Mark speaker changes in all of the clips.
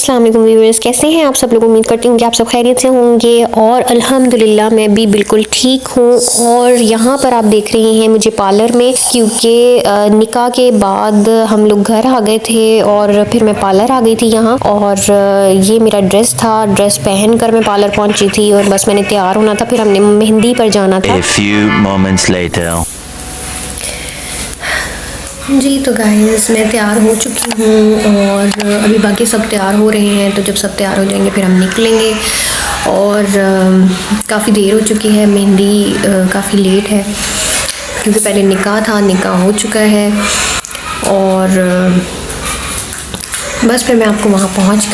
Speaker 1: अस्सलाम वालेकुम व्यूअर्स, कैसे हैं आप सब लोग। उम्मीद करती हूँ कि आप सब खैरियत से होंगे और अल्हम्दुलिल्लाह मैं भी बिल्कुल ठीक हूँ। और यहाँ पर आप देख रहे हैं मुझे पार्लर में, क्योंकि निकाह के बाद हम लोग घर आ गए थे और फिर मैं पार्लर आ गई थी यहाँ। और ये मेरा ड्रेस था, ड्रेस पहन कर मैं पार्लर पहुँची थी और बस मैंने तैयार होना था, फिर हमने मेहंदी पर जाना था।
Speaker 2: A few moments later.
Speaker 1: जी तो गाइस मैं तैयार हो चुकी हूँ और अभी बाकी सब तैयार हो रहे हैं, तो जब सब तैयार हो जाएंगे फिर हम निकलेंगे। और काफ़ी देर हो चुकी है, मेहंदी काफ़ी लेट है क्योंकि पहले निकाह था, निकाह हो चुका है। और बस फिर मैं आपको वहाँ पहुँच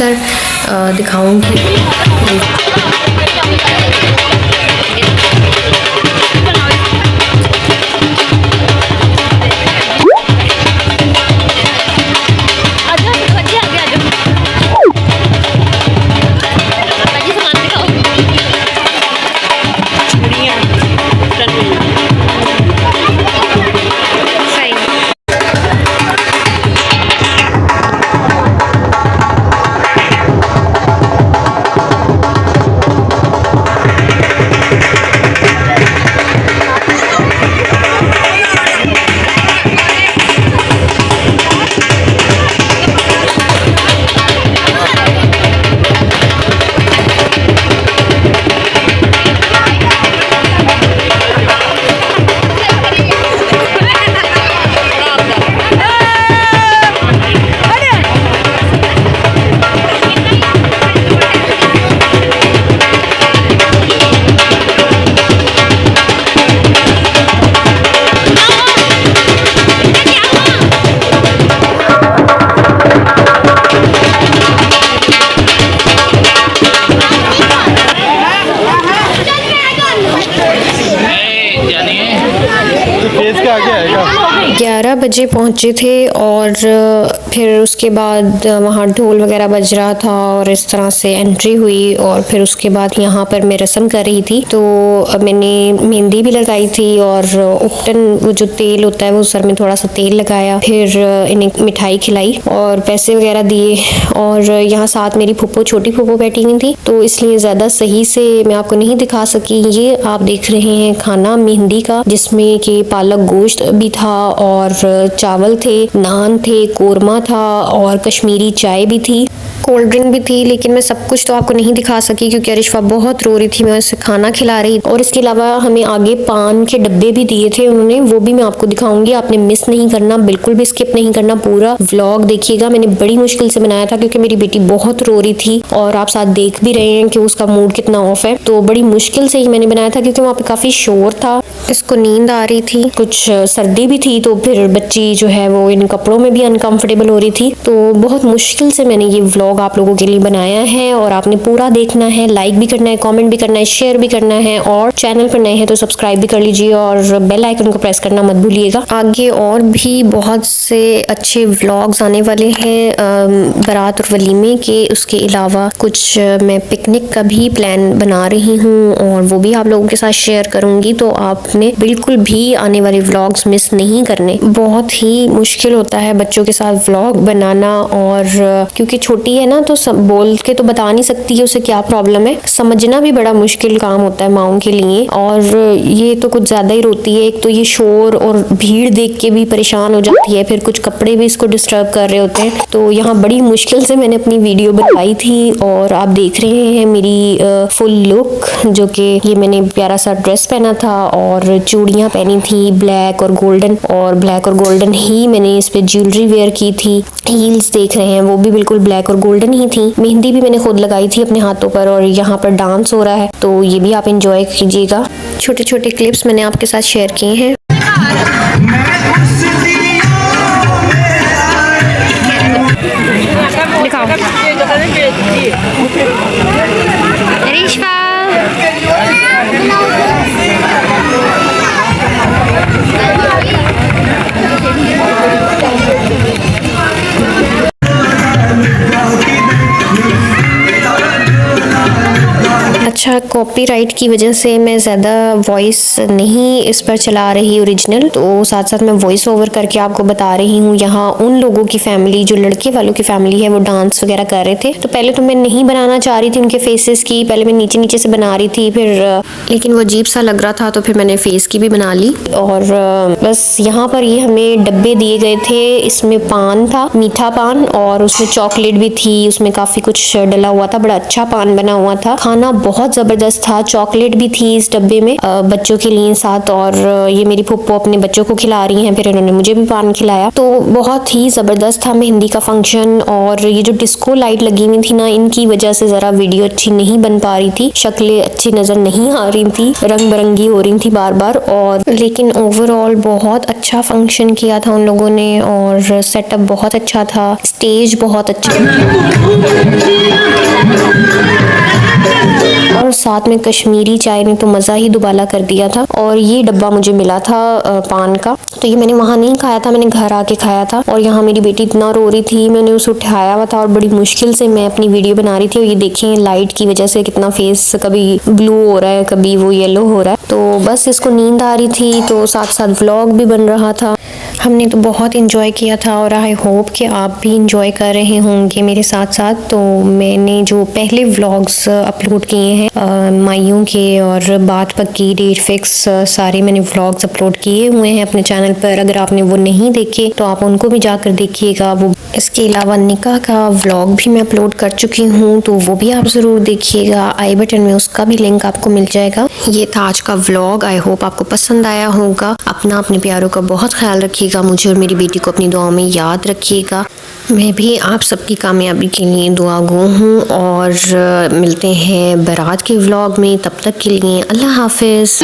Speaker 1: दिखाऊँगी।
Speaker 3: इसके आगे आएगा।
Speaker 1: 11 बजे पहुँचे थे और फिर उसके बाद वहाँ ढोल वगैरह बज रहा था और इस तरह से एंट्री हुई। और फिर उसके बाद यहाँ पर मैं रस्म कर रही थी, तो मैंने मेहंदी भी लगाई थी और उपटन वो जो तेल होता है वो सर में थोड़ा सा तेल लगाया, फिर इन्हें मिठाई खिलाई और पैसे वगैरह दिए। और यहाँ साथ मेरी फूफो, छोटी फूफो बैठी हुई थी, तो इसलिए ज़्यादा सही से मैं आपको नहीं दिखा सकी। ये आप देख रहे हैं खाना मेहंदी का, जिसमें कि पालक गोश्त भी था और चावल थे, नान थे, कोरमा था और कश्मीरी चाय भी थी, कोल्ड ड्रिंक भी थी। लेकिन मैं सब कुछ तो आपको नहीं दिखा सकी क्योंकि अरिशफा बहुत रो रही थी, मैं उसे खाना खिला रही। और इसके अलावा हमें आगे पान के डब्बे भी दिए थे उन्होंने, वो भी मैं आपको दिखाऊंगी। आपने मिस नहीं करना, बिल्कुल भी स्किप नहीं करना, पूरा व्लॉग देखिएगा। मैंने बड़ी मुश्किल से बनाया था क्योंकि मेरी बेटी बहुत रो रही थी और आप साथ देख भी रहे हैं कि उसका मूड कितना ऑफ है। तो बड़ी मुश्किल से ही मैंने बनाया था क्योंकि वहाँ पे काफी शोर था, इसको नींद आ रही थी, कुछ सर्दी भी थी, तो फिर बच्ची जो है वो इन कपड़ों में भी अनकंफर्टेबल हो रही थी। तो बहुत मुश्किल से मैंने ये व्लॉग आप लोगों के लिए बनाया है और आपने पूरा देखना है, लाइक भी करना है, कमेंट भी करना है, शेयर भी करना है और चैनल पर नए हैं तो सब्सक्राइब भी कर लीजिए और बेल आइकन को प्रेस करना मत भूलिएगा। आगे और भी बहुत से अच्छे व्लॉग्स आने वाले हैं बारात और वलीमे के। उसके अलावा कुछ मैं पिकनिक का भी प्लान बना रही हूँ और वो भी आप लोगों के साथ शेयर करूंगी, तो आपने बिल्कुल भी आने वाले व्लॉग्स मिस नहीं करने। बहुत ही मुश्किल होता है बच्चों के साथ व्लॉग बनाना, और क्योंकि छोटी है ना तो सब बोल के तो बता नहीं सकती है उसे क्या प्रॉब्लम है, समझना भी बड़ा मुश्किल काम होता है माओं के लिए। और ये तो कुछ ज्यादा ही रोती है, एक तो ये शोर और भीड़ देख के भी परेशान हो जाती है, फिर कुछ कपड़े भी इसको डिस्टर्ब कर रहे होते हैं। तो यहाँ बड़ी मुश्किल से मैंने अपनी वीडियो बनाई थी और आप देख रहे हैं मेरी फुल लुक, जो कि ये मैंने प्यारा सा ड्रेस पहना था और चूड़ियाँ पहनी थी ब्लैक और गोल्डन, और ब्लैक और गोल्डन ही मैंने इस पे ज्वेलरी वेयर की थी। हील्स देख रहे हैं वो भी बिल्कुल ब्लैक और गोल्डन ही थी। मेहंदी भी मैंने खुद लगाई थी अपने हाथों पर और यहाँ पर डांस हो रहा है, तो ये भी आप इंजॉय कीजिएगा। छोटे छोटे क्लिप्स मैंने आपके साथ शेयर किए हैं। अच्छा, कॉपीराइट की वजह से मैं ज़्यादा वॉइस नहीं इस पर चला रही ओरिजिनल, तो साथ साथ मैं वॉइस ओवर करके आपको बता रही हूँ। यहाँ उन लोगों की फैमिली, जो लड़के वालों की फैमिली है, वो डांस वगैरह कर रहे थे। तो पहले तो मैं नहीं बनाना चाह रही थी उनके फेसेस की, पहले मैं नीचे नीचे से बना रही थी, फिर लेकिन वो अजीब सा लग रहा था तो फिर मैंने फेस की भी बना ली। और बस यहाँ पर ये हमें डब्बे दिए गए थे, इसमें पान था, मीठा पान, और उसमें चॉकलेट भी थी, उसमें काफ़ी कुछ डला हुआ था, बड़ा अच्छा पान बना हुआ था। खाना बहुत ज़बरदस्त था, चॉकलेट भी थी इस डब्बे में बच्चों के लिए साथ, और ये मेरी फुप्पो अपने बच्चों को खिला रही हैं, फिर इन्होंने मुझे भी पान खिलाया। तो बहुत ही ज़बरदस्त था मेहंदी का फंक्शन। और ये जो डिस्को लाइट लगी हुई थी ना, इनकी वजह से ज़रा वीडियो अच्छी नहीं बन पा रही थी, शक्लें अच्छी नज़र नहीं आ रही थी, रंग बिरंगी हो रही थी बार बार। और लेकिन ओवरऑल बहुत अच्छा फंक्शन किया था उन लोगों ने, और सेटअप बहुत अच्छा था, स्टेज बहुत अच्छा और साथ में कश्मीरी चाय ने तो मज़ा ही दुबाला कर दिया था। और ये डब्बा मुझे मिला था पान का, तो ये मैंने वहाँ नहीं खाया था, मैंने घर आके खाया था। और यहाँ मेरी बेटी इतना रो रही थी, मैंने उसे उठाया हुआ था और बड़ी मुश्किल से मैं अपनी वीडियो बना रही थी। और ये देखें लाइट की वजह से कितना फेस कभी ब्लू हो रहा है, कभी वो येलो हो रहा है। तो बस इसको नींद आ रही थी, तो साथ साथ व्लॉग भी बन रहा था। हमने तो बहुत इंजॉय किया था, और आई होप कि आप भी इंजॉय कर रहे होंगे मेरे साथ साथ। तो मैंने जो पहले व्लॉग्स अपलोड किए हैं माइयों के और बात पक्की, डेट फिक्स, सारे मैंने व्लॉग्स अपलोड किए हुए हैं अपने चैनल पर। अगर आपने वो नहीं देखे तो आप उनको भी जाकर देखिएगा। वो इसके अलावा निकाह का व्लॉग भी मैं अपलोड कर चुकी हूँ, तो वो भी आप ज़रूर देखिएगा, आई बटन में उसका भी लिंक आपको मिल जाएगा। ये था आज का व्लॉग, आई होप आपको पसंद आया होगा। अपने प्यारों का बहुत ख्याल रखिएगा, मुझे और मेरी बेटी को अपनी दुआ में याद रखिएगा। मैं भी आप सबकी कामयाबी के लिए दुआगो हूँ, और मिलते हैं बारात के व्लॉग में। तब तक के लिए अल्लाह हाफिज़।